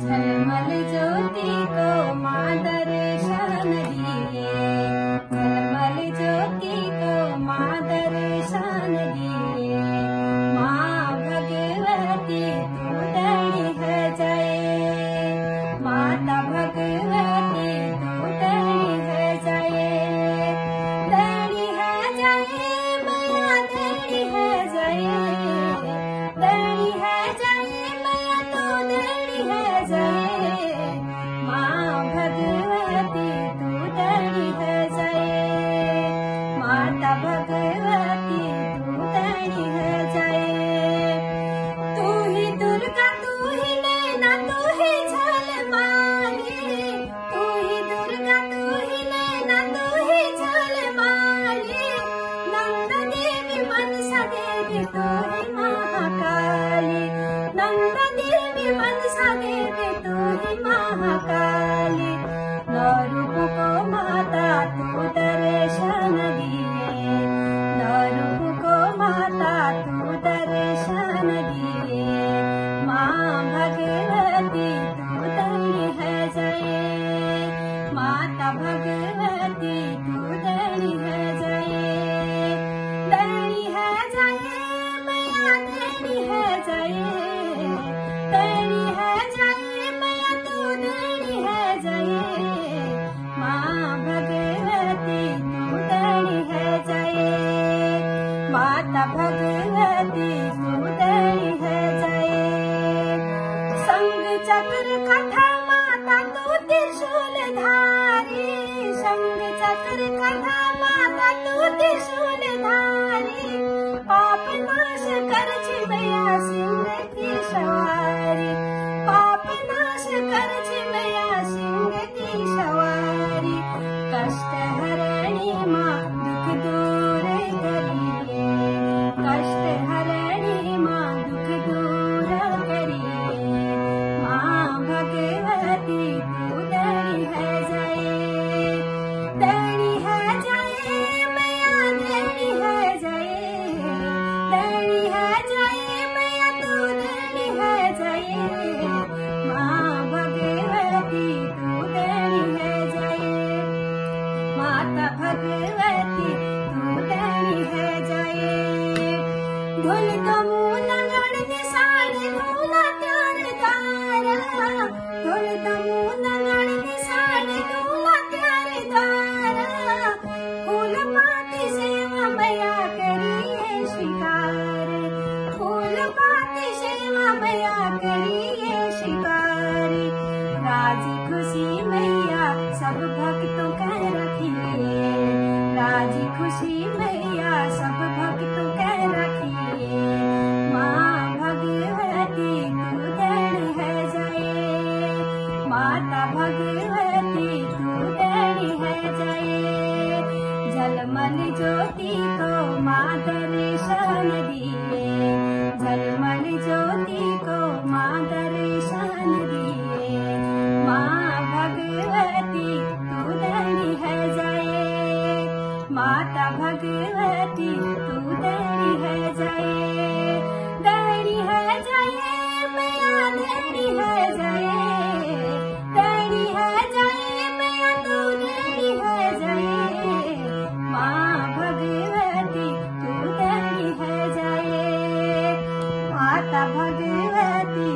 झलमल ज्योति को माँ दर्शन दिए, झलमल ज्योति को माँ दर्शन दिए। माँ भगवती तू दड़ी है जय, माता भगवती तू दड़ी है जय। दड़ी है जय मैया दड़ी है जय, दड़ी है जय मैया तू दड़ी है जय। माँ भगवती तू दड़ी है जय, माता भगवती तू दड़ी है जय। तू ही दुर्गा तू ही नैना तू ही झलमाली, तू ही दुर्गा तू ही नैना तू ही झलमाली। नंदा देवी मनसा देवी तू ही महाकाली, नंदा देवी मनसा देवी तू ही महाकाली। नौ रूप को माता तू दर्शन दिए, नौ रूप को माता तू दर्शन दिए। माँ भगवती तू दड़ी है जय, माता भगवती तू दड़ी है जय। दड़ी है जय मैया दड़ी है जय, दड़ी है जय मैया तू दड़ी है जय। माँ भगवती तू दड़ी है जय, माता भगवती तू दड़ी है जय। संग चक्र कथा माता तू त्रिशूल धारी, संग चक्र कथा माता तू त्रिशूल धारी। पाप नाश कर मैया सिंह की सवारी, पाप नाश कर मैया सिंह की सवारी। कष्ट हरणी माँ दुख दूर करिए, कष्ट हरणी माँ दुख दूर करिए। माँ भगवती तू दड़ी है जय, दड़ी है जय मैया दड़ी है जय, दड़ी है जय मैया तू दड़ी है जय। माँ भगवती तू दड़ी है जय, माता भगवती तू दड़ी है जय। ढोल दमू नगड़ निशान ढोला त्यार द्वारा, ढोल दमू नगड़ निशान ढोला त्यार द्वारा। फूल पाती सेवा मैया करिए शिकार, फूल पाती सेवा मैया करिए शिकारी। राजी खुशी मैया सब भक्तों का रखिए, राजी खुशी मैया सब भक्तों का रखिए। माँ भगवती तू दड़ी है जय, माता भगवती तू दड़ी है जय। झलमल ज्योति को माँ दर्शन दिए, झलमल ज्योति को माँ दर्शन दिए। माँ भगवती तू दड़ी है जय, माता भगवती तू दड़ी है जय। दड़ी है जय मैया दड़ी है जय, दड़ी है जय मैया तू दड़ी है जय। माँ भगवती तू दड़ी है जय, माता भगवती